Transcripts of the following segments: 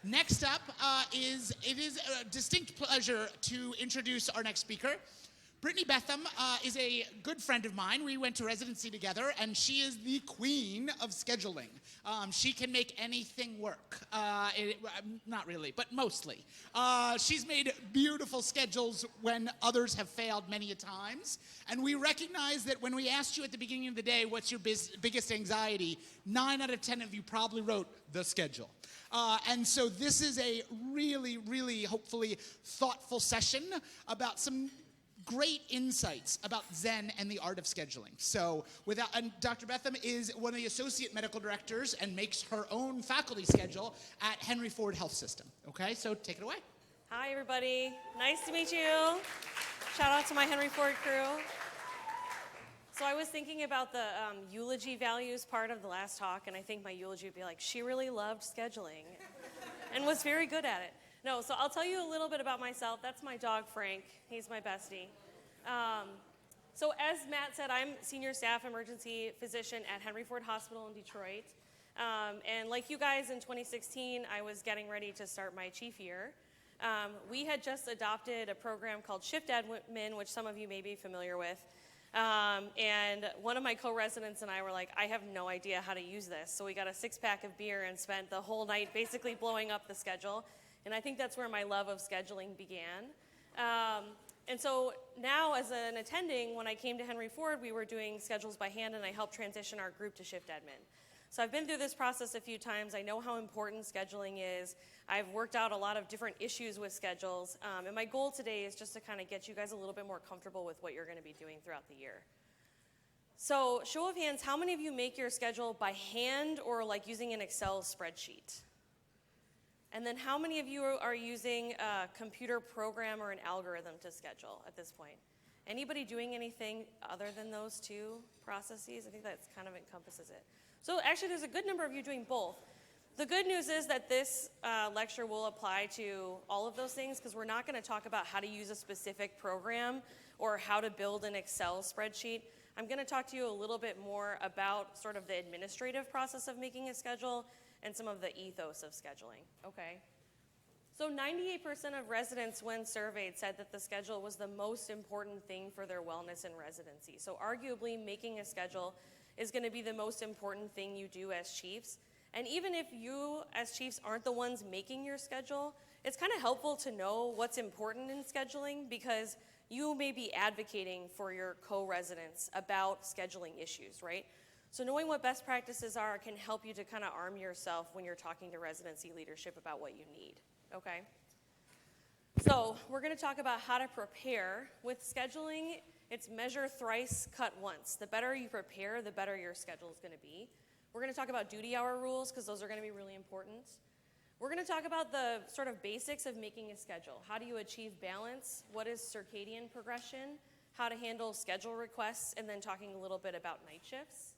Next up it is a distinct pleasure to introduce our next speaker. Brittany Betham is a good friend of mine. We went to residency together, and she is the queen of scheduling. She can make anything work. Not really, but mostly. She's made beautiful schedules when others have failed many a times. And we recognize that when we asked you at the beginning of the day, what's your biggest anxiety, 9 out of 10 of you probably wrote the schedule. And so this is a really, really, hopefully thoughtful session about some great insights about Zen and the art of scheduling. So and Dr. Betham is one of the associate medical directors and makes her own faculty schedule at Henry Ford Health System. Okay, so take it away. Hi, everybody. Nice to meet you. Shout out to my Henry Ford crew. So I was thinking about the eulogy values part of the last talk, and I think my eulogy would be like, she really loved scheduling and was very good at it. No, so I'll tell you a little bit about myself. That's my dog, Frank. He's my bestie. So as Matt said, I'm senior staff emergency physician at Henry Ford Hospital in Detroit. And like you guys in 2016, I was getting ready to start my chief year. We had just adopted a program called Shift Admin, which some of you may be familiar with. And one of my co-residents and I were like, I have no idea how to use this. So we got a 6-pack of beer and spent the whole night basically blowing up the schedule. And I think that's where my love of scheduling began. And so now as an attending, when I came to Henry Ford, we were doing schedules by hand, and I helped transition our group to Shift Admin. So I've been through this process a few times. I know how important scheduling is. I've worked out a lot of different issues with schedules. And my goal today is just to kind of get you guys a little bit more comfortable with what you're going to be doing throughout the year. So show of hands, how many of you make your schedule by hand or like using an Excel spreadsheet? And then how many of you are using a computer program or an algorithm to schedule at this point? Anybody doing anything other than those two processes? I think that kind of encompasses it. So actually there's a good number of you doing both. The good news is that this lecture will apply to all of those things, because we're not going to talk about how to use a specific program or how to build an Excel spreadsheet. I'm going to talk to you a little bit more about sort of the administrative process of making a schedule and some of the ethos of scheduling, okay? So 98% of residents, when surveyed, said that the schedule was the most important thing for their wellness in residency. So arguably, making a schedule is going to be the most important thing you do as chiefs. And even if you, as chiefs, aren't the ones making your schedule, it's kind of helpful to know what's important in scheduling, because you may be advocating for your co-residents about scheduling issues, right? So knowing what best practices are can help you to kind of arm yourself when you're talking to residency leadership about what you need, okay? So we're going to talk about how to prepare. With scheduling, it's measure thrice, cut once. The better you prepare, the better your schedule is going to be. We're going to talk about duty hour rules, because those are going to be really important. We're going to talk about the sort of basics of making a schedule. How do you achieve balance? What is circadian progression? How to handle schedule requests, and then talking a little bit about night shifts.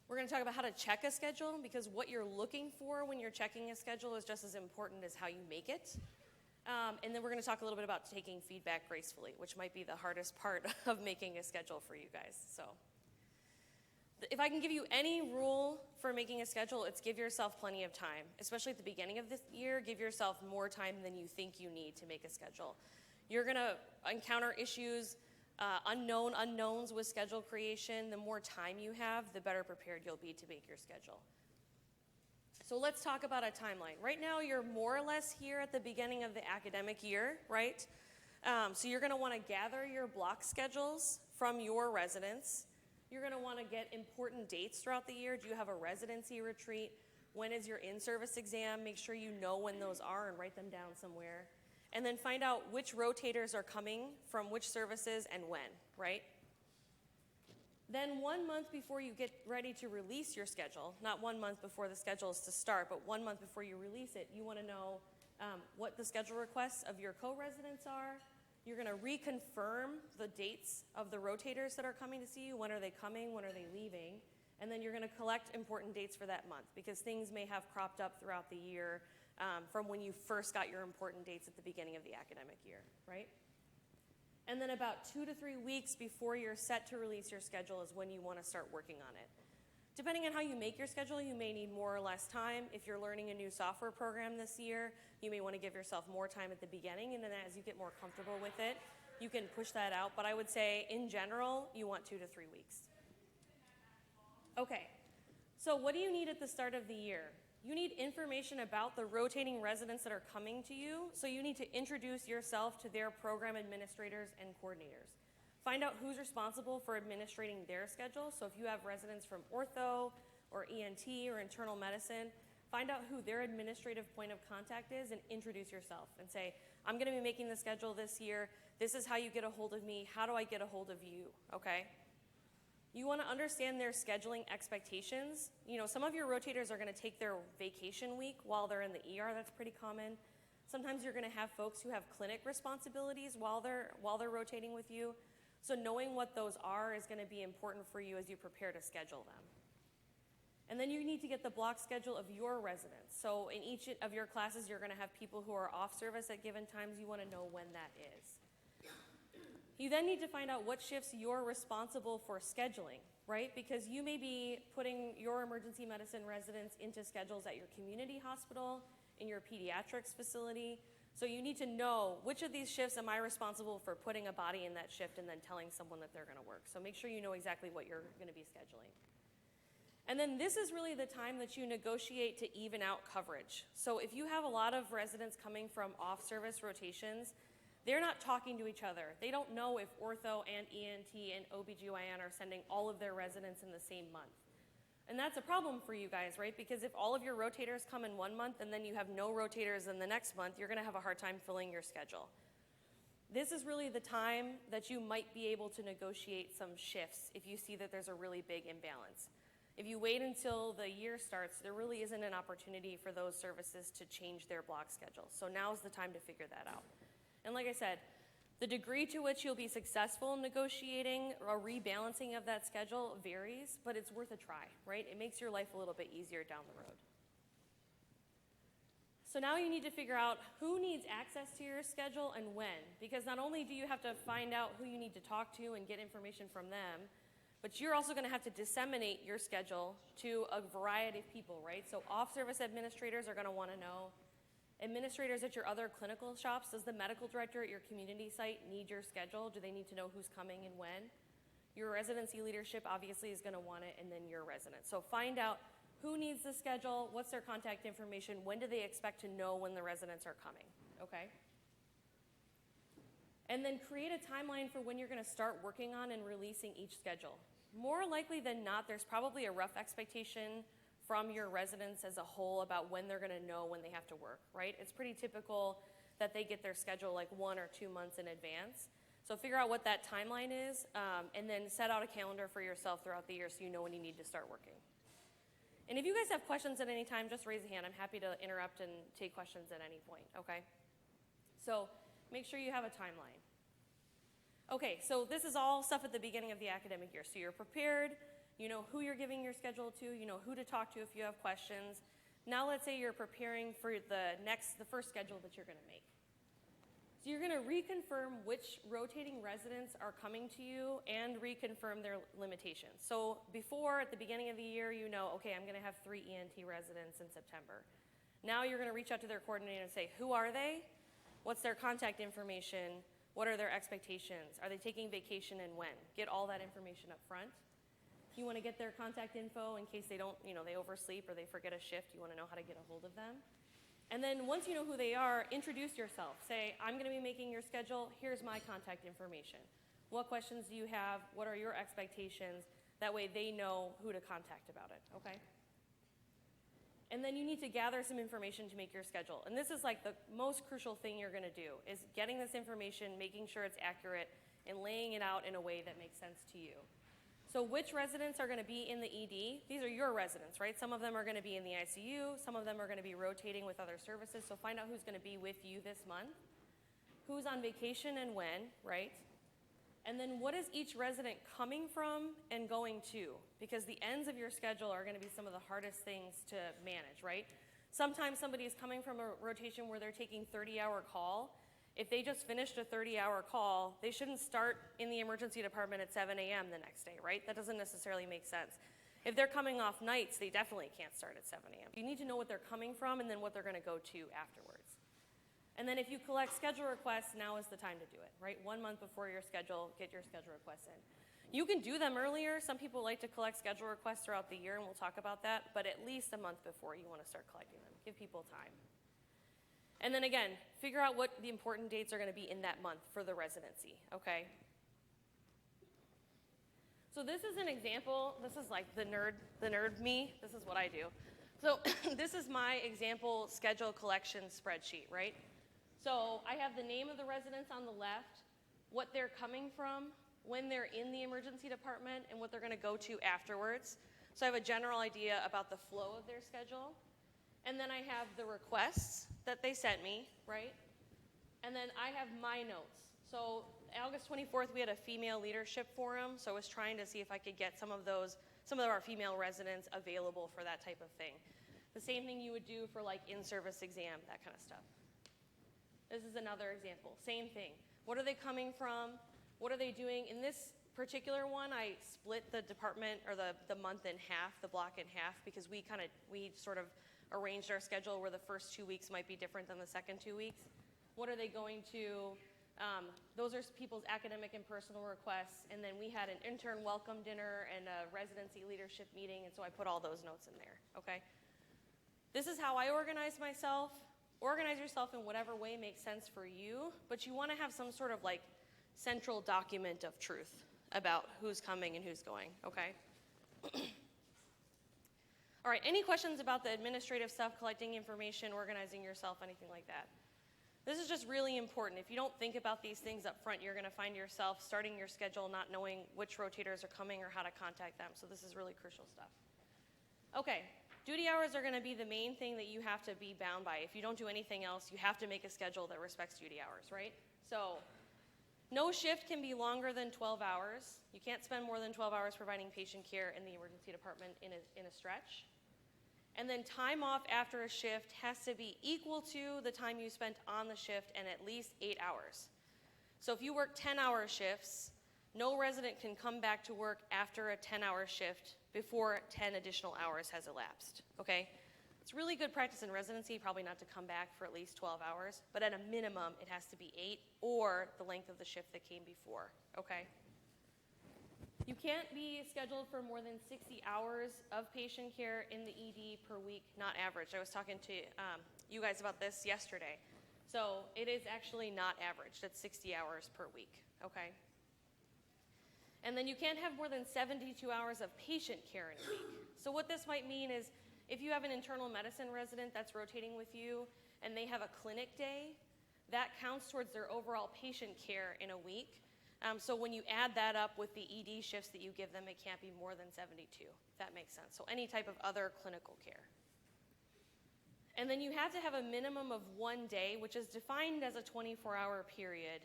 We're going to talk about how to check a schedule, because what you're looking for when you're checking a schedule is just as important as how you make it. And then we're going to talk a little bit about taking feedback gracefully, which might be the hardest part of making a schedule for you guys. So if I can give you any rule for making a schedule, it's give yourself plenty of time. Especially at the beginning of this year, give yourself more time than you think you need to make a schedule. You're going to encounter issues, unknown unknowns with schedule creation. The more time you have, the better prepared you'll be to make your schedule. So let's talk about a timeline. Right now, you're more or less here at the beginning of the academic year, right? So you're going to want to gather your block schedules from your residents. You're going to want to get important dates throughout the year. Do you have a residency retreat? When is your in-service exam? Make sure you know when those are and write them down somewhere. And then find out which rotators are coming from which services and when, right? Then 1 month before you get ready to release your schedule, not 1 month before the schedule is to start, but 1 month before you release it, you want to know what the schedule requests of your co-residents are. You're going to reconfirm the dates of the rotators that are coming to see you. When are they coming? When are they leaving? And then you're going to collect important dates for that month, because things may have cropped up throughout the year from when you first got your important dates at the beginning of the academic year, right? And then about 2 to 3 weeks before you're set to release your schedule is when you want to start working on it. Depending on how you make your schedule, you may need more or less time. If you're learning a new software program this year, you may want to give yourself more time at the beginning, and then as you get more comfortable with it, you can push that out. But I would say, in general, you want 2 to 3 weeks. Okay, so what do you need at the start of the year? You need information about the rotating residents that are coming to you, so you need to introduce yourself to their program administrators and coordinators. Find out who's responsible for administrating their schedule. So if you have residents from ortho or ENT or internal medicine, find out who their administrative point of contact is and introduce yourself and say, I'm going to be making the schedule this year. This is how you get a hold of me. How do I get a hold of you? Okay? You want to understand their scheduling expectations. You know, some of your rotators are going to take their vacation week while they're in the ER. That's pretty common. Sometimes you're going to have folks who have clinic responsibilities while they're rotating with you. So knowing what those are is going to be important for you as you prepare to schedule them. And then you need to get the block schedule of your residents. So in each of your classes, you're going to have people who are off service at given times. You want to know when that is. You then need to find out what shifts you're responsible for scheduling, right? Because you may be putting your emergency medicine residents into schedules at your community hospital, in your pediatrics facility. So you need to know which of these shifts am I responsible for putting a body in that shift and then telling someone that they're going to work. So make sure you know exactly what you're going to be scheduling. And then this is really the time that you negotiate to even out coverage. So if you have a lot of residents coming from off-service rotations, they're not talking to each other. They don't know if ortho and ENT and OBGYN are sending all of their residents in the same month. And that's a problem for you guys, right? Because if all of your rotators come in one month and then you have no rotators in the next month, you're going to have a hard time filling your schedule. This is really the time that you might be able to negotiate some shifts if you see that there's a really big imbalance. If you wait until the year starts, there really isn't an opportunity for those services to change their block schedule. So now's the time to figure that out. And like I said, the degree to which you'll be successful in negotiating or rebalancing of that schedule varies, but it's worth a try, right? It makes your life a little bit easier down the road. So now you need to figure out who needs access to your schedule and when, because not only do you have to find out who you need to talk to and get information from them, but you're also going to have to disseminate your schedule to a variety of people, right? So off-service administrators are going to want to know. Administrators at your other clinical shops, does the medical director at your community site need your schedule? Do they need to know who's coming and when? Your residency leadership obviously is going to want it, and then your residents. So find out who needs the schedule, what's their contact information, when do they expect to know when the residents are coming, okay? And then create a timeline for when you're going to start working on and releasing each schedule. More likely than not, there's probably a rough expectation from your residents as a whole about when they're going to know when they have to work, right? It's pretty typical that they get their schedule like 1 or 2 months in advance. So figure out what that timeline is, and then set out a calendar for yourself throughout the year so you know when you need to start working. And if you guys have questions at any time, just raise a hand. I'm happy to interrupt and take questions at any point, okay? So make sure you have a timeline. Okay, so this is all stuff at the beginning of the academic year. So you're prepared. You know who you're giving your schedule to, you know who to talk to if you have questions. Now let's say you're preparing for the first schedule that you're gonna make. So you're gonna reconfirm which rotating residents are coming to you and reconfirm their limitations. So before, at the beginning of the year, you know, okay, I'm gonna have 3 ENT residents in September. Now you're gonna reach out to their coordinator and say, who are they? What's their contact information? What are their expectations? Are they taking vacation and when? Get all that information up front. You want to get their contact info in case they don't, they oversleep or they forget a shift. You want to know how to get a hold of them. And then once you know who they are, introduce yourself. Say, I'm going to be making your schedule. Here's my contact information. What questions do you have? What are your expectations? That way they know who to contact about it, okay? And then you need to gather some information to make your schedule. And this is like the most crucial thing you're going to do, is getting this information, making sure it's accurate, and laying it out in a way that makes sense to you. So which residents are going to be in the ED? These are your residents, right? Some of them are going to be in the ICU. Some of them are going to be rotating with other services. So find out who's going to be with you this month. Who's on vacation and when, right? And then what is each resident coming from and going to? Because the ends of your schedule are going to be some of the hardest things to manage, right? Sometimes somebody is coming from a rotation where they're taking 30-hour call. If they just finished a 30-hour call, they shouldn't start in the emergency department at 7 a.m. the next day, right? That doesn't necessarily make sense. If they're coming off nights, they definitely can't start at 7 a.m. You need to know what they're coming from and then what they're going to go to afterwards. And then if you collect schedule requests, now is the time to do it, right? 1 month before your schedule, get your schedule requests in. You can do them earlier. Some people like to collect schedule requests throughout the year, and we'll talk about that, but at least a month before you want to start collecting them. Give people time. And then again, figure out what the important dates are going to be in that month for the residency, okay? So this is an example. This is like the nerd me. This is what I do. So this is my example schedule collection spreadsheet, right? So I have the name of the residents on the left, what they're coming from, when they're in the emergency department, and what they're going to go to afterwards. So I have a general idea about the flow of their schedule. And then I have the requests that they sent me, right? And then I have my notes. So August 24th, we had a female leadership forum, so I was trying to see if I could get some of our female residents available for that type of thing. The same thing you would do for like in-service exam, that kind of stuff. This is another example, same thing. What are they coming from? What are they doing? In this particular one, I split the department or the month in half, the block in half, because we sort of arranged our schedule where the first 2 weeks might be different than the second 2 weeks. What are they going to? Those are people's academic and personal requests, and then we had an intern welcome dinner and a residency leadership meeting, and so I put all those notes in there, okay? This is how I organize myself. Organize yourself in whatever way makes sense for you, but you want to have some sort of like central document of truth about who's coming and who's going, okay? All right, any questions about the administrative stuff, collecting information, organizing yourself, anything like that? This is just really important. If you don't think about these things up front, you're going to find yourself starting your schedule not knowing which rotators are coming or how to contact them. So this is really crucial stuff. Okay, duty hours are going to be the main thing that you have to be bound by. If you don't do anything else, you have to make a schedule that respects duty hours, right? So no shift can be longer than 12 hours. You can't spend more than 12 hours providing patient care in the emergency department in a stretch. And then time off after a shift has to be equal to the time you spent on the shift and at least 8 hours. So if you work 10-hour shifts, no resident can come back to work after a 10-hour shift before 10 additional hours has elapsed, okay? It's really good practice in residency, probably not to come back for at least 12 hours, but at a minimum, it has to be 8 or the length of the shift that came before, okay? You can't be scheduled for more than 60 hours of patient care in the ED per week, not average. I was talking to you guys about this yesterday. So it is actually not averaged. It's 60 hours per week, okay? And then you can't have more than 72 hours of patient care in a week. So what this might mean is if you have an internal medicine resident that's rotating with you and they have a clinic day, that counts towards their overall patient care in a week. So when you add that up with the ED shifts that you give them, it can't be more than 72, if that makes sense. So any type of other clinical care. And then you have to have a minimum of 1 day, which is defined as a 24-hour period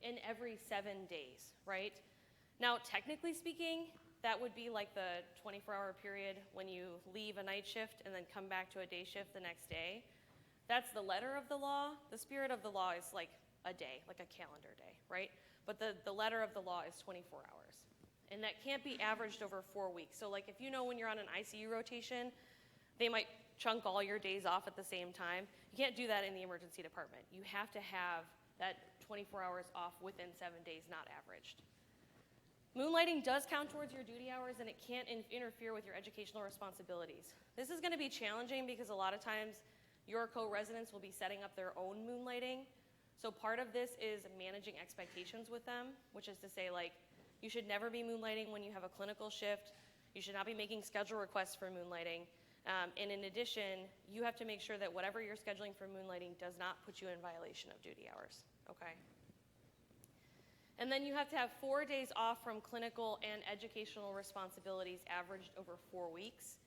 in every 7 days, right? Now, technically speaking, that would be like the 24-hour period when you leave a night shift and then come back to a day shift the next day. That's the letter of the law. The spirit of the law is like a day, like a calendar day, right? But the letter of the law is 24 hours. And that can't be averaged over 4 weeks. So like if you know when you're on an ICU rotation, they might chunk all your days off at the same time. You can't do that in the emergency department. You have to have that 24 hours off within 7 days, not averaged. Moonlighting does count towards your duty hours, and it can't interfere with your educational responsibilities. This is going to be challenging because a lot of times your co-residents will be setting up their own moonlighting. So part of this is managing expectations with them, which is to say, like, you should never be moonlighting when you have a clinical shift. You should not be making schedule requests for moonlighting. And in addition, you have to make sure that whatever you're scheduling for moonlighting does not put you in violation of duty hours, okay? And then you have to have 4 days off from clinical and educational responsibilities averaged over 4 weeks.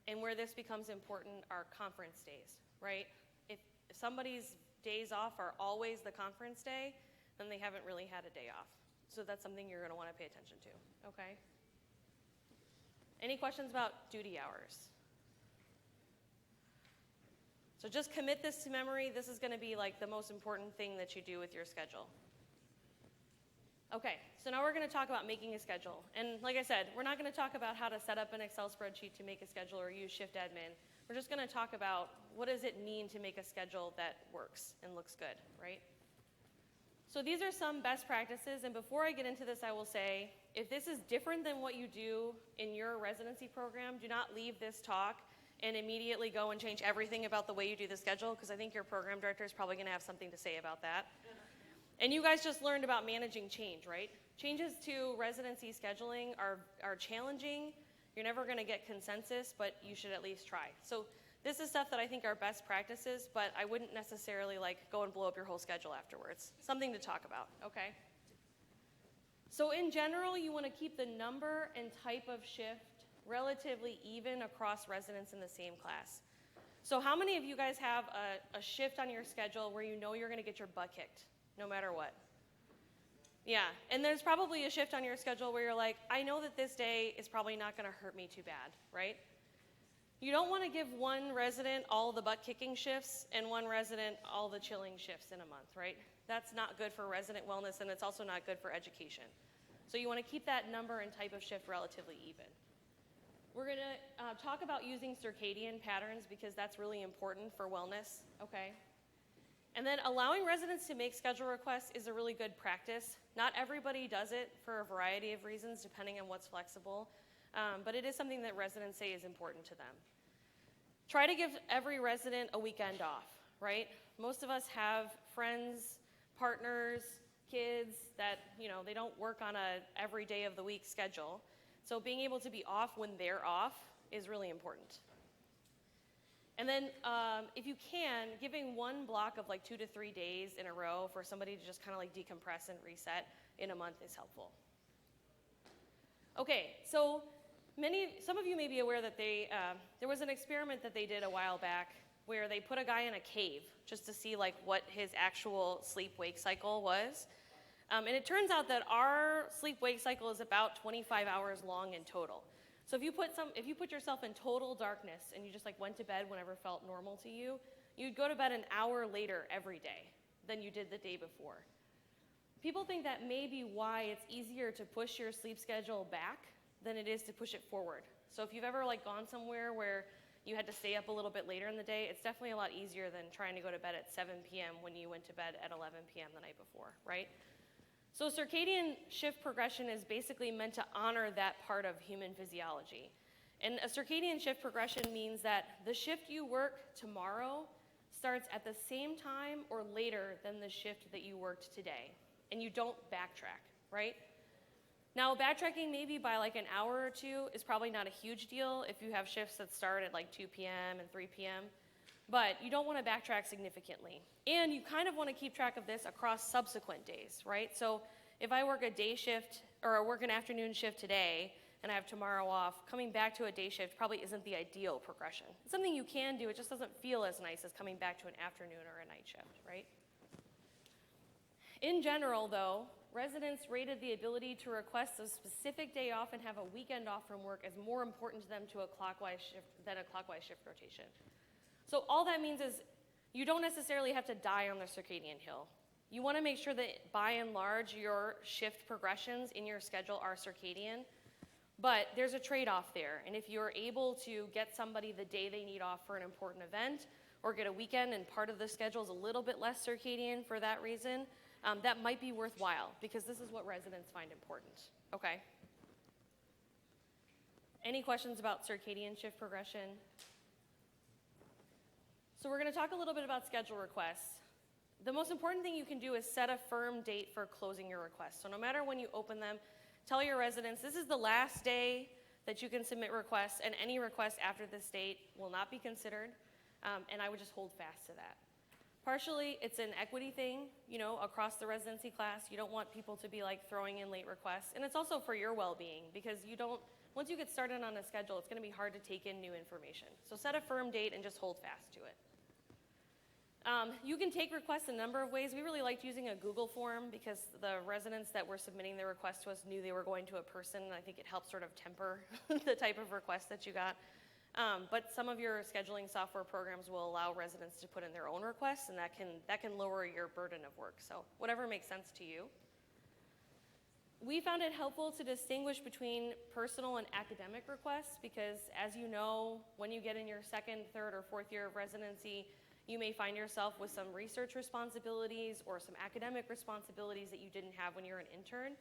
And where this becomes important are conference days, right? If somebody's days off are always the conference day, then they haven't really had a day off. So that's something you're going to want to pay attention to, okay? Any questions about duty hours? So just commit this to memory. This is going to be like the most important thing that you do with your schedule. Okay, so now we're going to talk about making a schedule. And like I said, we're not going to talk about how to set up an Excel spreadsheet to make a schedule or use Shift Admin. We're just going to talk about what does it mean to make a schedule that works and looks good, right? So these are some best practices, and before I get into this, I will say, if this is different than what you do in your residency program, do not leave this talk and immediately go and change everything about the way you do the schedule, because I think your program director is probably going to have something to say about that. And you guys just learned about managing change, right? Changes to residency scheduling are challenging. You're never going to get consensus, but you should at least try. So this is stuff that I think are best practices, but I wouldn't necessarily like go and blow up your whole schedule afterwards. Something to talk about, okay? So in general, you want to keep the number and type of shift relatively even across residents in the same class. So how many of you guys have a shift on your schedule where you know you're going to get your butt kicked no matter what? Yeah, and there's probably a shift on your schedule where you're like, I know that this day is probably not going to hurt me too bad, right? You don't want to give one resident all the butt-kicking shifts and one resident all the chilling shifts in a month, right? That's not good for resident wellness, and it's also not good for education. So you want to keep that number and type of shift relatively even. We're going to talk about using circadian patterns because that's really important for wellness, okay? And then allowing residents to make schedule requests is a really good practice. Not everybody does it for a variety of reasons, depending on what's flexible, but it is something that residents say is important to them. Try to give every resident a weekend off, right? Most of us have friends, partners, kids that, you know, they don't work on a every day of the week schedule. So being able to be off when they're off is really important. And then if you can, giving one block of like 2 to 3 days in a row for somebody to just kind of like decompress and reset in a month is helpful. Okay, so some of you may be aware that there was an experiment that they did a while back where they put a guy in a cave just to see like what his actual sleep-wake cycle was. And it turns out that our sleep-wake cycle is about 25 hours long in total. So if you put yourself in total darkness and you just like went to bed whenever felt normal to you, you'd go to bed an hour later every day than you did the day before. People think that may be why it's easier to push your sleep schedule back than it is to push it forward. So if you've ever like gone somewhere where you had to stay up a little bit later in the day, it's definitely a lot easier than trying to go to bed at 7 p.m. when you went to bed at 11 p.m. the night before, right? So circadian shift progression is basically meant to honor that part of human physiology. And a circadian shift progression means that the shift you work tomorrow starts at the same time or later than the shift that you worked today. And you don't backtrack, right? Now, backtracking maybe by like an hour or two is probably not a huge deal if you have shifts that start at like 2 p.m. and 3 p.m., but you don't want to backtrack significantly. And you kind of want to keep track of this across subsequent days, right? So if I work a day shift or I work an afternoon shift today and I have tomorrow off, coming back to a day shift probably isn't the ideal progression. It's something you can do, it just doesn't feel as nice as coming back to an afternoon or a night shift, right? In general, though, residents rated the ability to request a specific day off and have a weekend off from work as more important to them to a clockwise shift than a clockwise shift rotation. So all that means is you don't necessarily have to die on the circadian hill. You want to make sure that by and large your shift progressions in your schedule are circadian, but there's a trade-off there. And if you're able to get somebody the day they need off for an important event or get a weekend and part of the schedule is a little bit less circadian for that reason, that might be worthwhile because this is what residents find important. Okay. Any questions about circadian shift progression? So we're going to talk a little bit about schedule requests. The most important thing you can do is set a firm date for closing your requests. So no matter when you open them, tell your residents this is the last day that you can submit requests, and any request after this date will not be considered, and I would just hold fast to that. Partially, it's an equity thing, you know, across the residency class. You don't want people to be like throwing in late requests, and it's also for your well-being because once you get started on a schedule, it's going to be hard to take in new information. So set a firm date and just hold fast to it. You can take requests a number of ways. We really liked using a Google form because the residents that were submitting their requests to us knew they were going to a person, and I think it helped sort of temper the type of request that you got. But some of your scheduling software programs will allow residents to put in their own requests, and that can lower your burden of work. So whatever makes sense to you. We found it helpful to distinguish between personal and academic requests because, as you know, when you get in your second, third, or fourth year of residency, you may find yourself with some research responsibilities or some academic responsibilities that you didn't have when you were an intern.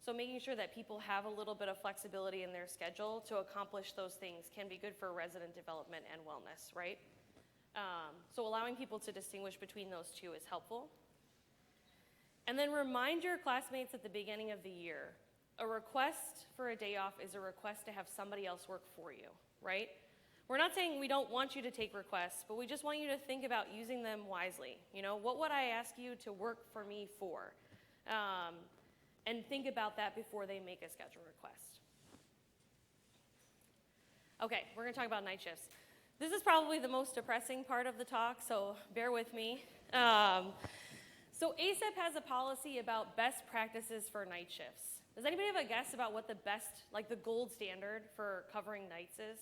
So making sure that people have a little bit of flexibility in their schedule to accomplish those things can be good for resident development and wellness, right? So allowing people to distinguish between those two is helpful. And then remind your classmates at the beginning of the year, a request for a day off is a request to have somebody else work for you, right? We're not saying we don't want you to take requests, but we just want you to think about using them wisely. You know, what would I ask you to work for me for? And think about that before they make a schedule request. Okay, we're gonna talk about night shifts. This is probably the most depressing part of the talk, so bear with me. So ASAP has a policy about best practices for night shifts. Does anybody have a guess about what the best, like the gold standard for covering nights is?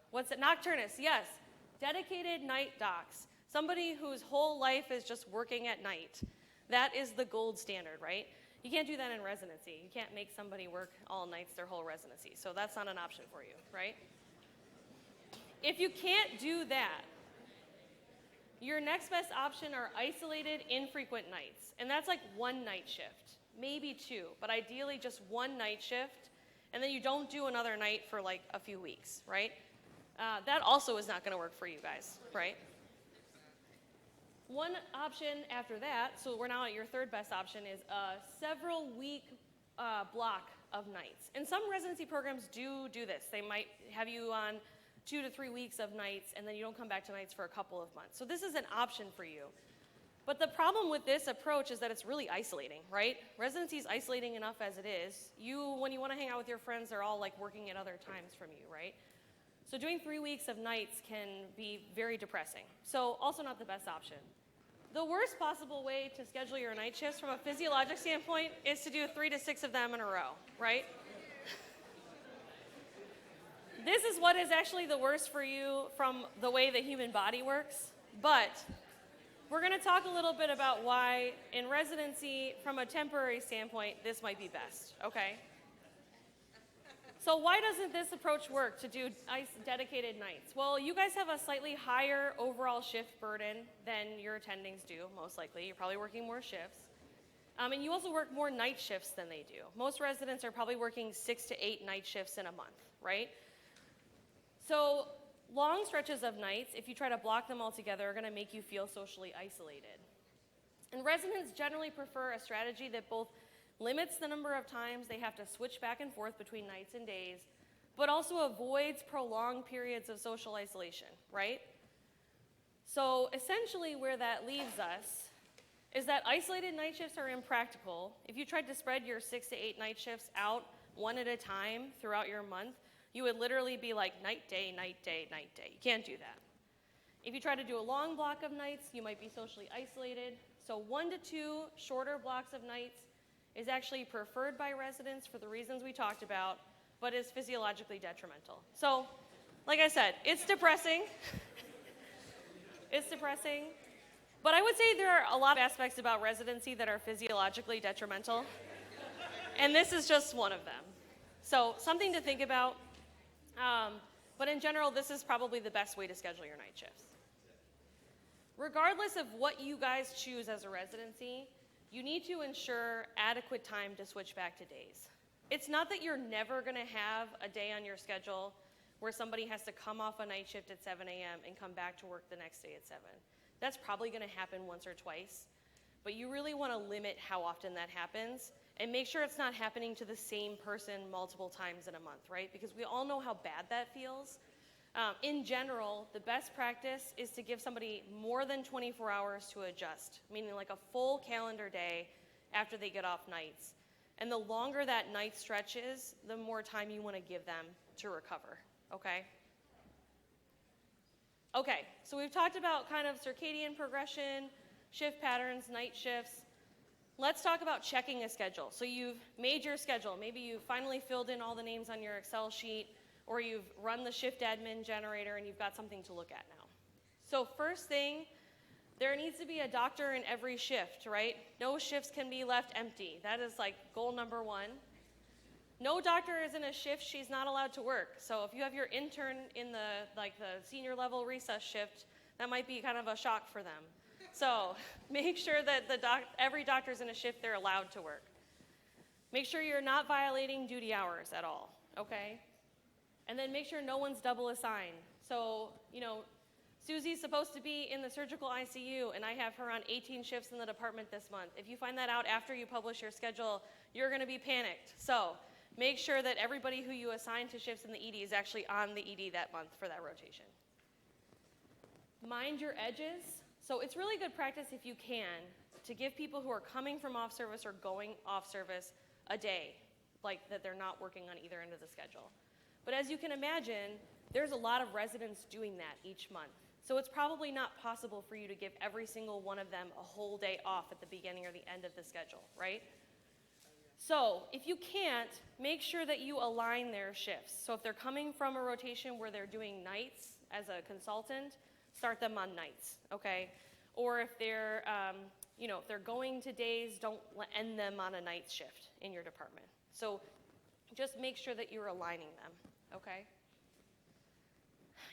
What's it? Nocturnus, yes. Dedicated night docs. Somebody whose whole life is just working at night. That is the gold standard, right? You can't do that in residency. You can't make somebody work all nights their whole residency. So that's not an option for you, right? If you can't do that, your next best option are isolated, infrequent nights. And that's like one night shift, maybe two, but ideally just one night shift. And then you don't do another night for like a few weeks, right? That also is not gonna work for you guys, right? One option after that, so we're now at your third best option, is a several week block of nights. And some residency programs do this. They might have you on 2 to 3 weeks of nights, and then you don't come back to nights for a couple of months. So this is an option for you. But the problem with this approach is that it's really isolating, right? Residency is isolating enough as it is. When you want to hang out with your friends, they're all like working at other times from you, right? So doing 3 weeks of nights can be very depressing. So also not the best option. The worst possible way to schedule your night shifts from a physiologic standpoint is to do 3 to 6 of them in a row, right? This is what is actually the worst for you from the way the human body works, but we're gonna talk a little bit about why in residency, from a temporary standpoint, this might be best, okay? So why doesn't this approach work to do dedicated nights? Well, you guys have a slightly higher overall shift burden than your attendings do, most likely. You're probably working more shifts. And you also work more night shifts than they do. Most residents are probably working 6 to 8 night shifts in a month, right? So long stretches of nights, if you try to block them all together, are gonna make you feel socially isolated. And residents generally prefer a strategy that both limits the number of times they have to switch back and forth between nights and days, but also avoids prolonged periods of social isolation, right? So essentially where that leaves us is that isolated night shifts are impractical. If you tried to spread your 6 to 8 night shifts out one at a time throughout your month, you would literally be like night, day, night, day, night, day. You can't do that. If you try to do a long block of nights, you might be socially isolated. So 1 to 2 shorter blocks of nights is actually preferred by residents for the reasons we talked about, but is physiologically detrimental. So, like I said, it's depressing. It's depressing. But I would say there are a lot of aspects about residency that are physiologically detrimental. And this is just one of them. So, something to think about. But in general, this is probably the best way to schedule your night shifts. Regardless of what you guys choose as a residency, you need to ensure adequate time to switch back to days. It's not that you're never gonna have a day on your schedule where somebody has to come off a night shift at 7 a.m. and come back to work the next day at 7. That's probably gonna happen once or twice, but you really wanna limit how often that happens and make sure it's not happening to the same person multiple times in a month, right? Because we all know how bad that feels. In general, the best practice is to give somebody more than 24 hours to adjust, meaning like a full calendar day after they get off nights. And the longer that night stretches, the more time you want to give them to recover, okay? Okay, so we've talked about kind of circadian progression, shift patterns, night shifts. Let's talk about checking a schedule. So you've made your schedule. Maybe you finally filled in all the names on your Excel sheet, or you've run the shift admin generator and you've got something to look at now. So first thing, There needs to be a doctor in every shift, right? No shifts can be left empty. That is like goal number one. No doctor is in a shift she's not allowed to work. So if you have your intern in the senior level recess shift, that might be kind of a shock for them. So make sure that every doctor's in a shift they're allowed to work. Make sure you're not violating duty hours at all, okay? And then make sure no one's double assigned. So, Susie's supposed to be in the surgical ICU, and I have her on 18 shifts in the department this month. If you find that out after you publish your schedule, you're going to be panicked. So make sure that everybody who you assign to shifts in the ED is actually on the ED that month for that rotation. Mind your edges. So it's really good practice if you can to give people who are coming from off service or going off service a day, like that they're not working on either end of the schedule. But as you can imagine, there's a lot of residents doing that each month. So it's probably not possible for you to give every single one of them a whole day off at the beginning or the end of the schedule, right? So if you can't, make sure that you align their shifts. So if they're coming from a rotation where they're doing nights as a consultant, start them on nights, okay? Or if they're, if they're going to days, don't end them on a night shift in your department. So just make sure that you're aligning them, okay?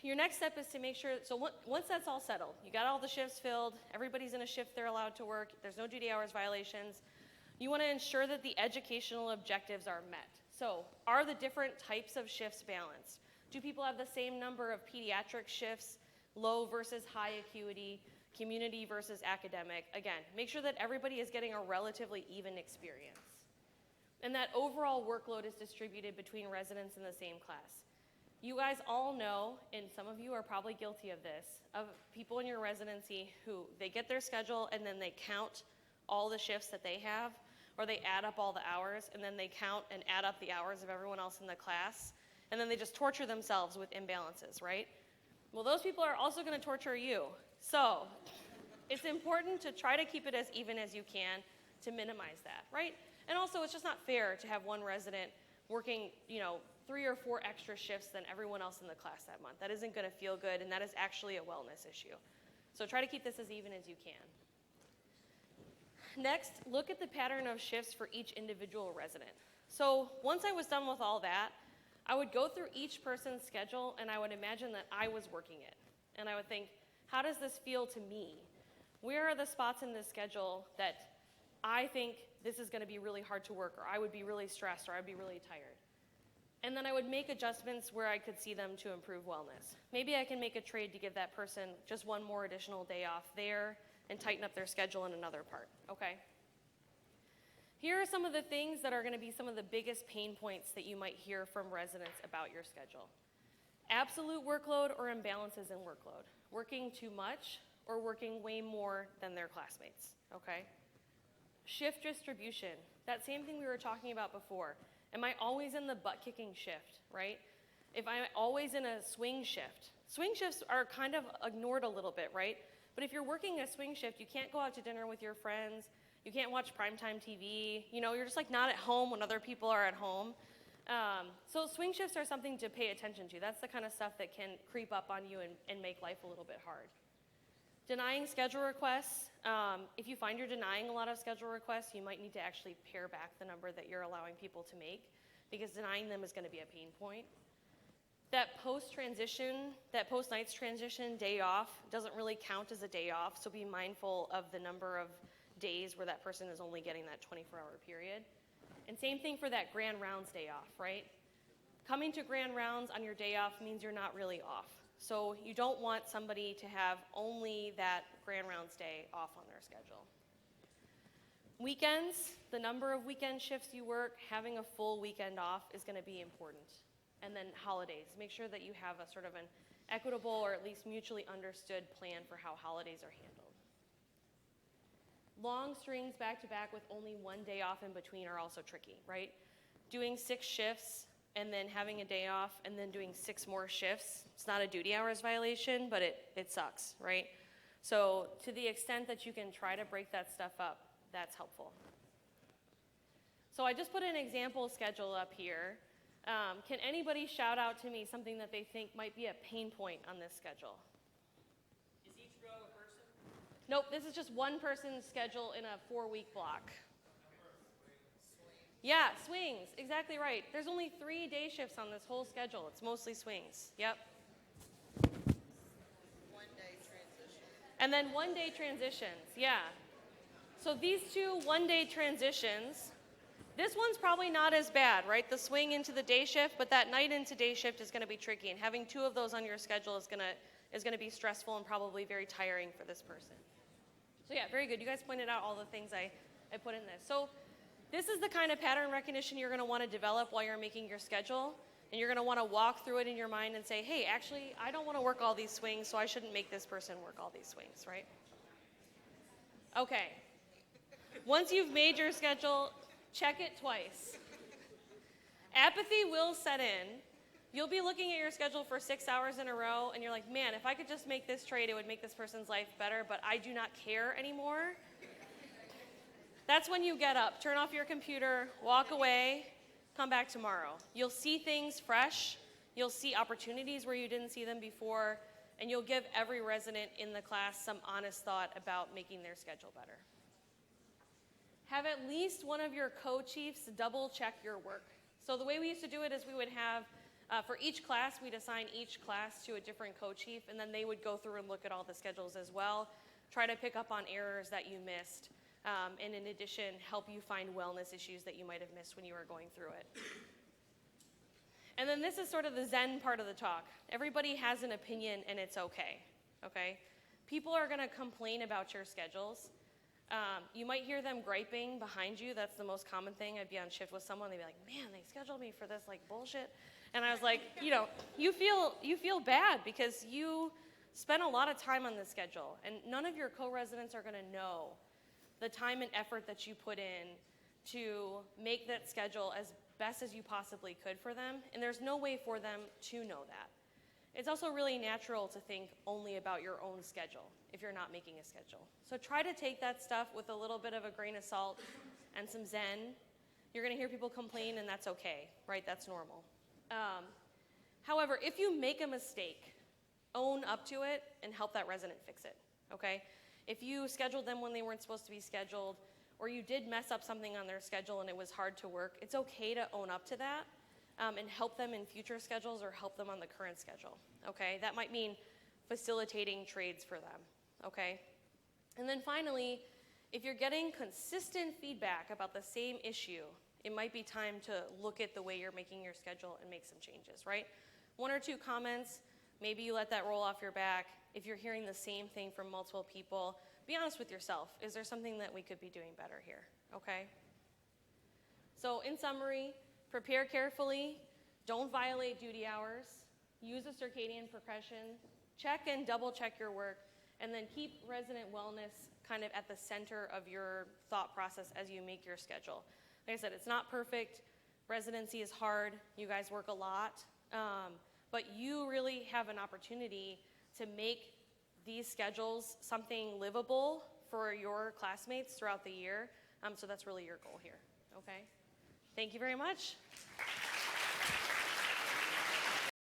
Your next step is to make sure, so once that's all settled, you got all the shifts filled, everybody's in a shift they're allowed to work, there's no duty hours violations, you want to ensure that the educational objectives are met. So are the different types of shifts balanced? Do people have the same number of pediatric shifts, low versus high acuity, community versus academic? Again, make sure that everybody is getting a relatively even experience. And that overall workload is distributed between residents in the same class. You guys all know, and some of you are probably guilty of this, of people in your residency who they get their schedule and then they count all the shifts that they have, or they add up all the hours, and then they count and add up the hours of everyone else in the class, and then they just torture themselves with imbalances, right? Well, those people are also going to torture you. So it's important to try to keep it as even as you can to minimize that, right? And also, it's just not fair to have one resident working, 3 or 4 extra shifts than everyone else in the class that month. That isn't going to feel good, and that is actually a wellness issue. So try to keep this as even as you can. Next, look at the pattern of shifts for each individual resident. So once I was done with all that, I would go through each person's schedule, and I would imagine that I was working it. And I would think, how does this feel to me? Where are the spots in this schedule that I think this is going to be really hard to work, or I would be really stressed, or I'd be really tired? And then I would make adjustments where I could see them to improve wellness. Maybe I can make a trade to give that person just one more additional day off there and tighten up their schedule in another part, okay? Here are some of the things that are going to be some of the biggest pain points that you might hear from residents about your schedule. Absolute workload or imbalances in workload. Working too much or working way more than their classmates, okay? Shift distribution, that same thing we were talking about before. Am I always in the butt-kicking shift, right? If I'm always in a swing shifts are kind of ignored a little bit, right? But if you're working a swing shift, you can't go out to dinner with your friends, you can't watch primetime TV, you're just like not at home when other people are at home. So swing shifts are something to pay attention to. That's the kind of stuff that can creep up on you and make life a little bit hard. Denying schedule requests. If you find you're denying a lot of schedule requests, you might need to actually pare back the number that you're allowing people to make, because denying them is going to be a pain point. That post-nights transition day off doesn't really count as a day off, so be mindful of the number of days where that person is only getting that 24-hour period. And same thing for that grand rounds day off, right? Coming to grand rounds on your day off means you're not really off. So you don't want somebody to have only that grand rounds day off on their schedule. Weekends, the number of weekend shifts you work, having a full weekend off is going to be important. And then holidays, make sure that you have a sort of an equitable or at least mutually understood plan for how holidays are handled. Long strings back to back with only one day off in between are also tricky, right? Doing 6 shifts and then having a day off and then doing 6 more shifts, it's not a duty hours violation, but it sucks, right? So to the extent that you can try to break that stuff up, that's helpful. So I just put an example schedule up here. Can anybody shout out to me something that they think might be a pain point on this schedule? Is each row a person? Nope, this is just one person's schedule in a 4-week block. Yeah, swings, exactly right. There's only 3 day shifts on this whole schedule. It's mostly swings. Yep. 1-day transition. And then 1-day transitions, yeah. So these 2 1-day transitions, this one's probably not as bad, right? The swing into the day shift, but that night into day shift is gonna be tricky, and having 2 of those on your schedule is gonna be stressful and probably very tiring for this person. So yeah, very good. You guys pointed out all the things I put in this. So this is the kind of pattern recognition you're gonna wanna develop while you're making your schedule, and you're gonna wanna walk through it in your mind and say, hey, actually, I don't wanna work all these swings, so I shouldn't make this person work all these swings, right? Okay. Once you've made your schedule, check it twice. Apathy will set in. You'll be looking at your schedule for 6 hours in a row, and you're like, man, if I could just make this trade, it would make this person's life better, but I do not care anymore. That's when you get up, turn off your computer, walk away, come back tomorrow. You'll see things fresh. You'll see opportunities where you didn't see them before, and you'll give every resident in the class some honest thought about making their schedule better. Have at least one of your co-chiefs double check your work. So the way we used to do it is we would have, for each class, we'd assign each class to a different co-chief, and then they would go through and look at all the schedules as well, try to pick up on errors that you missed, and in addition, help you find wellness issues that you might have missed when you were going through it. And then this is sort of the Zen part of the talk. Everybody has an opinion, and it's okay, okay? People are gonna complain about your schedules. You might hear them griping behind you. That's the most common thing. I'd be on shift with someone, they'd be like, man, they scheduled me for this like bullshit. And I was like, you know, you feel bad because you spent a lot of time on the schedule, and none of your co-residents are gonna know the time and effort that you put in to make that schedule as best as you possibly could for them, and there's no way for them to know that. It's also really natural to think only about your own schedule if you're not making a schedule. So try to take that stuff with a little bit of a grain of salt and some Zen. You're gonna hear people complain, and that's okay, right? That's normal. However, if you make a mistake, own up to it and help that resident fix it, okay? If you scheduled them when they weren't supposed to be scheduled, or you did mess up something on their schedule and it was hard to work, it's okay to own up to that and help them in future schedules or help them on the current schedule, okay? That might mean facilitating trades for them, okay? And then finally, if you're getting consistent feedback about the same issue, it might be time to look at the way you're making your schedule and make some changes, right? 1 or 2 comments, maybe you let that roll off your back. If you're hearing the same thing from multiple people, be honest with yourself. Is there something that we could be doing better here, okay? So in summary, prepare carefully, don't violate duty hours, use a circadian progression, check and double check your work, and then keep resident wellness kind of at the center of your thought process as you make your schedule. Like I said, it's not perfect. Residency is hard. You guys work a lot. But you really have an opportunity to make these schedules something livable for your classmates throughout the year. So that's really your goal here, okay? Thank you very much.